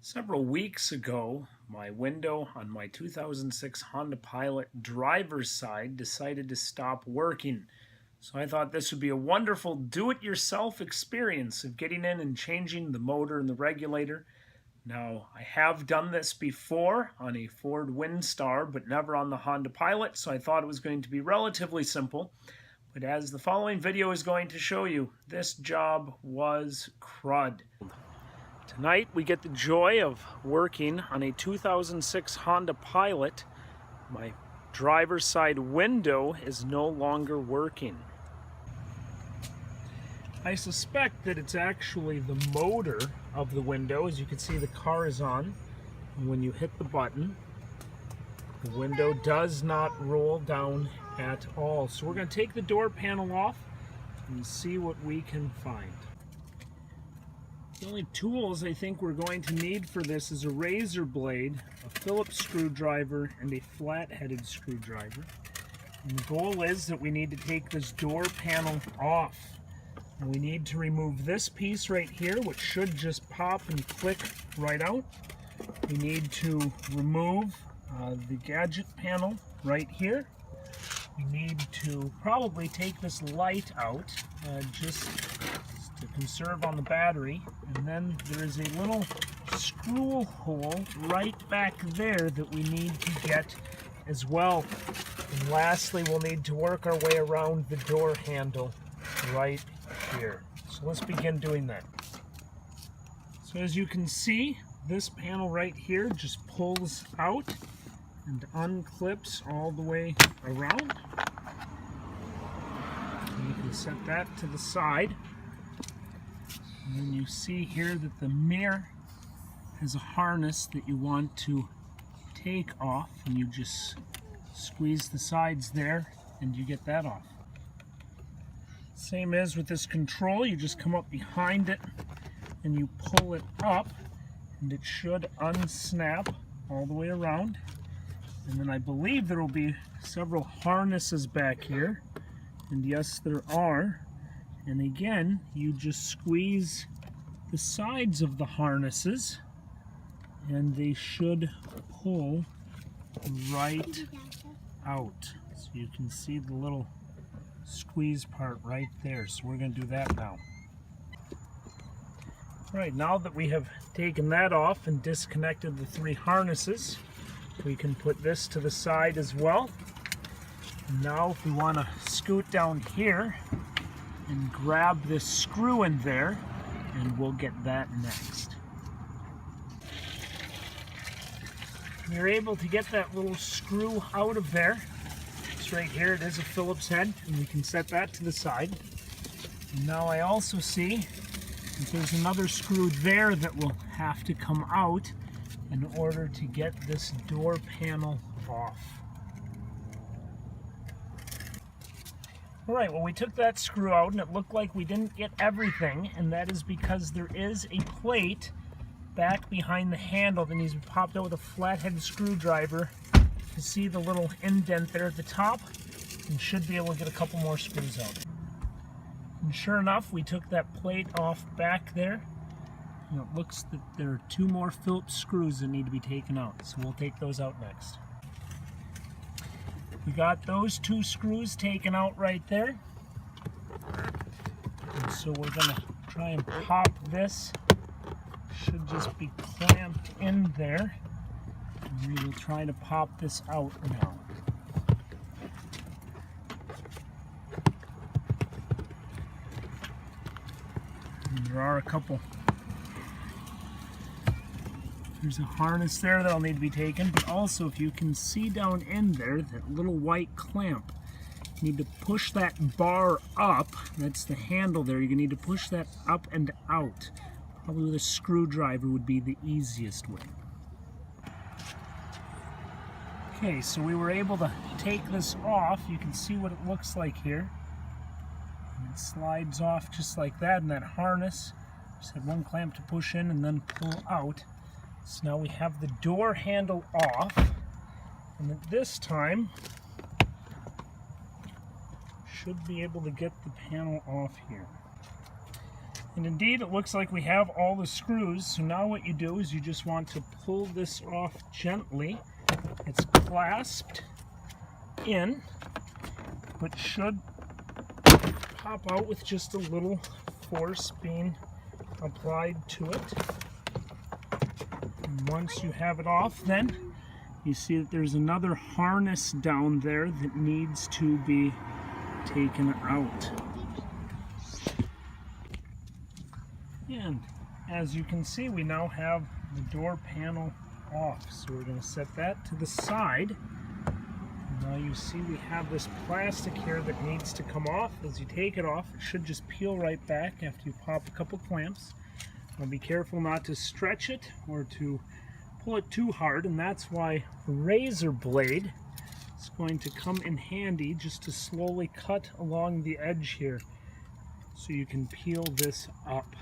Several weeks ago, my window on my 2006 Honda Pilot driver's side decided to stop working. So I thought this would be a wonderful do-it-yourself experience of getting in and changing the motor and the regulator. Now, I have done this before on a Ford Windstar, but never on the Honda Pilot, so I thought it was going to be relatively simple. But as the following video is going to show you, this job was crud. Tonight we get the joy of working on a 2006 Honda Pilot. My driver's side window is no longer working. I suspect that it's actually the motor of the window. As you can see, the car is on, and when you hit the button, the window does not roll down at all. So we're going to take the door panel off and see what we can find. The only tools I think we're going to need for this is a razor blade, a Phillips screwdriver, and a flat-headed screwdriver. And the goal is that we need to take this door panel off. And we need to remove this piece right here, which should just pop and click right out. We need to remove the gadget panel right here. We need to probably take this light out just to conserve on the battery, and then there is a little screw hole right back there that we need to get as well. And lastly, we'll need to work our way around the door handle right here. So let's begin doing that. So as you can see, this panel right here just pulls out and unclips all the way around. And you can set that to the side. And then you see here that the mirror has a harness that you want to take off, and you just squeeze the sides there and you get that off. Same as with this control, you just come up behind it and you pull it up, and it should unsnap all the way around. And then I believe there will be several harnesses back here, and yes, there are. And again, you just squeeze the sides of the harnesses and they should pull right out. So you can see the little squeeze part right there. So we're going to do that now. All right, now that we have taken that off and disconnected the three harnesses, we can put this to the side as well. And now if we want to scoot down here and grab this screw in there, and we'll get that next. We're able to get that little screw out of there. It's right here. It is a Phillips head, and we can set that to the side. And now I also see that there's another screw there that will have to come out in order to get this door panel off. Alright, well, we took that screw out and it looked like we didn't get everything, and that is because there is a plate back behind the handle that needs to be popped out with a flat-headed screwdriver. You see the little indent there at the top, and should be able to get a couple more screws out. And sure enough, we took that plate off back there, and it looks that there are two more Phillips screws that need to be taken out, so we'll take those out next. We got those two screws taken out right there. And so we're going to try and pop this. Should just be clamped in there. And we will try to pop this out now. And there are a couple. There's a harness there that'll need to be taken, but also if you can see down in there, that little white clamp, you need to push that bar up. That's the handle there. You need to push that up and out. Probably with a screwdriver would be the easiest way. Okay, so we were able to take this off. You can see what it looks like here. And it slides off just like that, and that harness just had one clamp to push in and then pull out. So now we have the door handle off, and at this time should be able to get the panel off here. And indeed, it looks like we have all the screws. So now what you do is you just want to pull this off gently. It's clasped in, but should pop out with just a little force being applied to it. And once you have it off, then you see that there's another harness down there that needs to be taken out. And as you can see, we now have the door panel off. So we're going to set that to the side. Now you see we have this plastic here that needs to come off. As you take it off, it should just peel right back after you pop a couple clamps. Now be careful not to stretch it or to pull it too hard, and that's why a razor blade is going to come in handy just to slowly cut along the edge here so you can peel this up.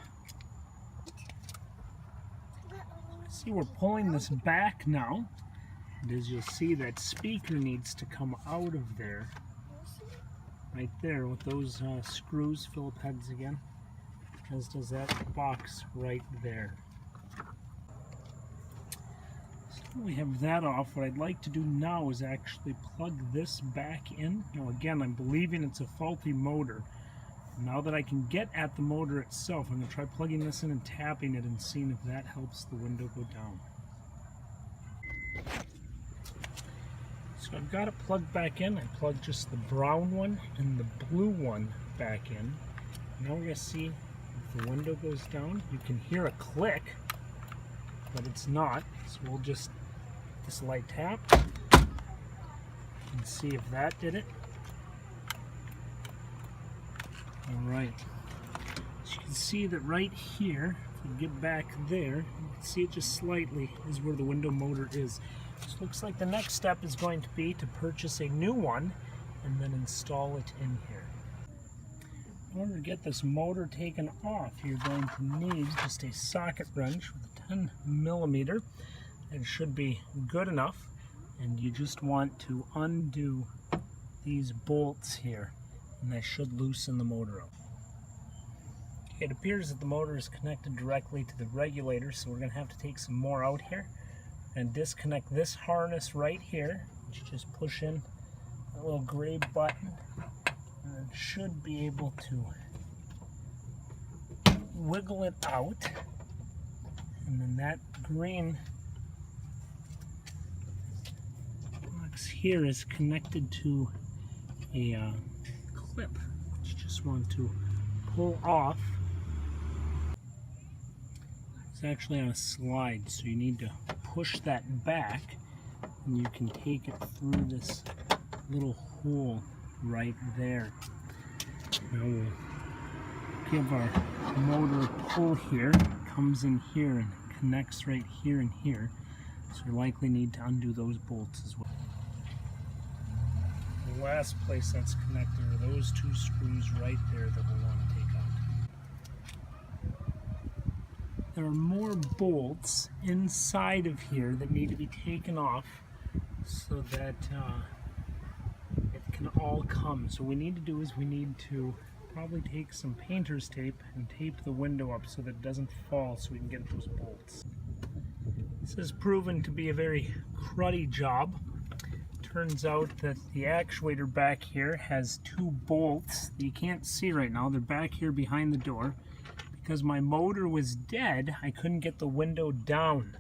See, we're pulling this back now. And as you'll see, that speaker needs to come out of there, right there with those screws, Phillip heads again, as does that box right there. So we have that off. What I'd like to do now is actually plug this back in. Now again, I'm believing it's a faulty motor. Now that I can get at the motor itself, I'm going to try plugging this in and tapping it and seeing if that helps the window go down. So I've got it plugged back in. I plugged just the brown one and the blue one back in. Now we're going to see if the window goes down. You can hear a click, but it's not. So we'll just this light tap and see if that did it. Alright. So you can see that right here, if we get back there, you can see it just slightly is where the window motor is. So it looks like the next step is going to be to purchase a new one and then install it in here. In order to get this motor taken off, you're going to need just a socket wrench with a 10mm. It should be good enough, and you just want to undo these bolts here, and they should loosen the motor up. It appears that the motor is connected directly to the regulator, so we're going to have to take some more out here and disconnect this harness right here, which you just push in a little gray button, and it should be able to wiggle it out, and then that green box here is connected to a clip, which you just want to pull off. It's actually on a slide, so you need to push that back, and you can take it through this little hole right there. Now we'll give our motor a pull here. It comes in here and connects right here and here, so you likely need to undo those bolts as well. The last place that's connected are those two screws right there that we'll want to take out. There are more bolts inside of here that need to be taken off so that it can all come. So what we need to do is we need to probably take some painter's tape and tape the window up so that it doesn't fall, so we can get those bolts. This has proven to be a very cruddy job. Turns out that the actuator back here has two bolts that you can't see right now. They're back here behind the door. Because my motor was dead, I couldn't get the window down.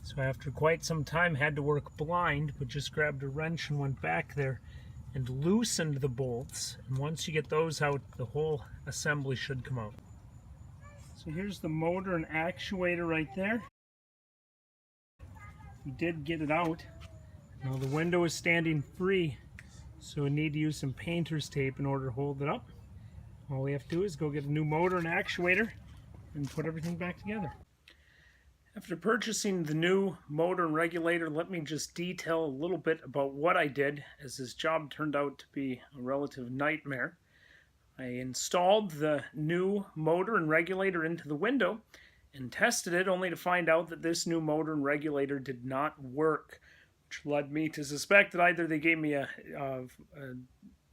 So after quite some time, had to work blind, but just grabbed a wrench and went back there and loosened the bolts. And once you get those out, the whole assembly should come out. So here's the motor and actuator right there. We did get it out. Now the window is standing free, so we need to use some painter's tape in order to hold it up. All we have to do is go get a new motor and actuator and put everything back together. After purchasing the new motor and regulator, let me just detail a little bit about what I did, as this job turned out to be a relative nightmare. I installed the new motor and regulator into the window and tested it, only to find out that this new motor and regulator did not work, which led me to suspect that either they gave me a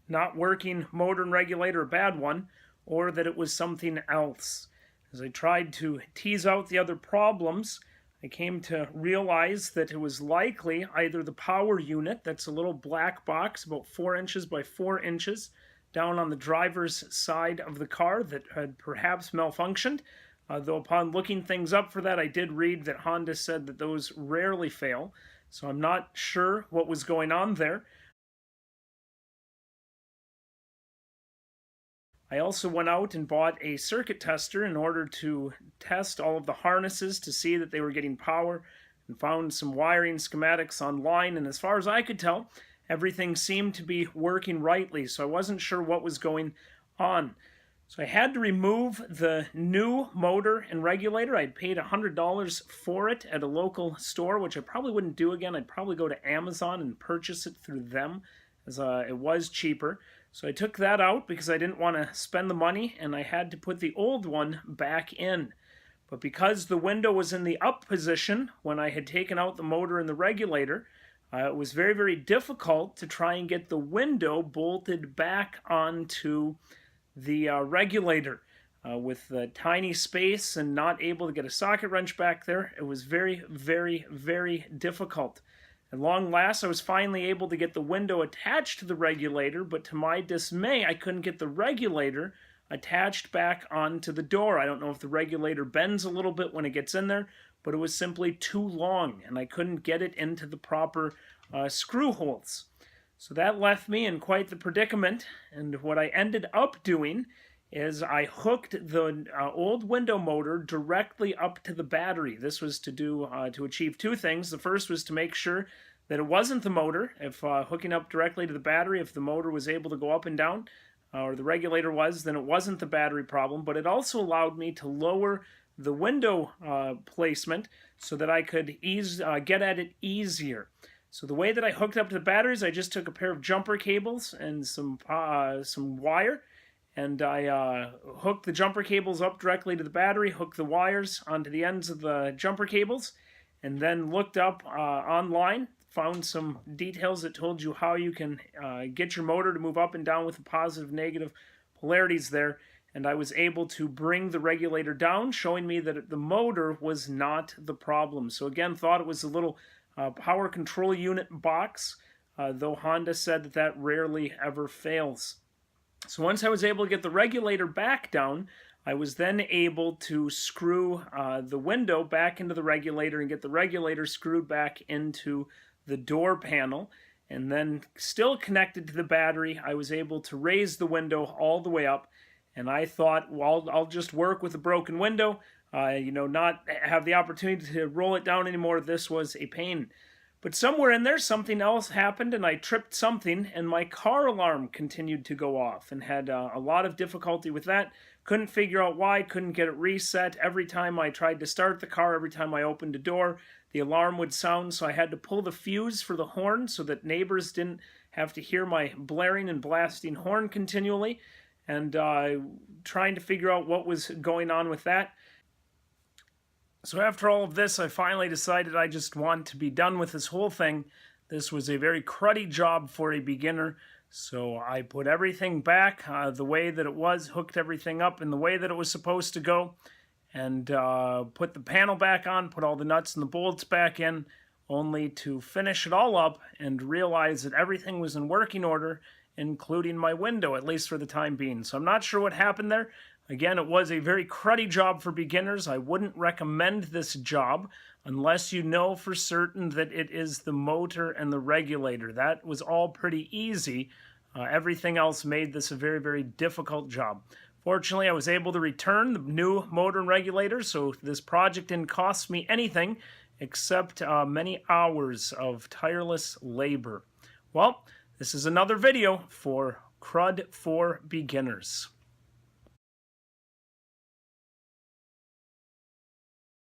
not working motor and regulator, a bad one, or that it was something else. As I tried to tease out the other problems, I came to realize that it was likely either the power unit, that's a little black box about 4 inches by 4 inches down on the driver's side of the car, that had perhaps malfunctioned. Though upon looking things up for that, I did read that Honda said that those rarely fail. So I'm not sure what was going on there. I also went out and bought a circuit tester in order to test all of the harnesses to see that they were getting power, and found some wiring schematics online, and as far as I could tell, everything seemed to be working rightly, so I wasn't sure what was going on. So I had to remove the new motor and regulator. I'd paid $100 for it at a local store, which I probably wouldn't do again. I'd probably go to Amazon and purchase it through them, as it was cheaper. So I took that out because I didn't want to spend the money, and I had to put the old one back in. But because the window was in the up position when I had taken out the motor and the regulator, it was very, very difficult to try and get the window bolted back onto the regulator. With the tiny space and not able to get a socket wrench back there, it was very, very, very difficult. At long last, I was finally able to get the window attached to the regulator, but to my dismay, I couldn't get the regulator attached back onto the door. I don't know if the regulator bends a little bit when it gets in there, but it was simply too long, and I couldn't get it into the proper screw holes. So that left me in quite the predicament, and what I ended up doing is I hooked the old window motor directly up to the battery. This was to achieve two things. The first was to make sure that it wasn't the motor. If hooking up directly to the battery, if the motor was able to go up and down, or the regulator was, then it wasn't the battery problem. But it also allowed me to lower the window placement so that I could get at it easier. So the way that I hooked up to the batteries, I just took a pair of jumper cables and some wire, and I hooked the jumper cables up directly to the battery, hooked the wires onto the ends of the jumper cables, and then looked up online, found some details that told you how you can get your motor to move up and down with the positive, negative polarities there, and I was able to bring the regulator down, showing me that the motor was not the problem. So again, thought it was a little power control unit box, though Honda said that that rarely ever fails. So once I was able to get the regulator back down, I was then able to screw the window back into the regulator and get the regulator screwed back into the door panel. And then, still connected to the battery, I was able to raise the window all the way up. And I thought, well, I'll just work with a broken window, not have the opportunity to roll it down anymore. This was a pain. But somewhere in there, something else happened, and I tripped something, and my car alarm continued to go off, and had a lot of difficulty with that. Couldn't figure out why, couldn't get it reset. Every time I tried to start the car, every time I opened a door, the alarm would sound, so I had to pull the fuse for the horn so that neighbors didn't have to hear my blaring and blasting horn continually, and trying to figure out what was going on with that. So after all of this, I finally decided I just want to be done with this whole thing. This was a very cruddy job for a beginner, so I put everything back the way that it was, hooked everything up in the way that it was supposed to go, and put the panel back on, put all the nuts and the bolts back in, only to finish it all up and realize that everything was in working order, including my window, at least for the time being. So I'm not sure what happened there. Again, it was a very cruddy job for beginners. I wouldn't recommend this job unless you know for certain that it is the motor and the regulator. That was all pretty easy. Everything else made this a very, very difficult job. Fortunately, I was able to return the new motor and regulator, so this project didn't cost me anything except many hours of tireless labor. Well, this is another video for Crud for Beginners.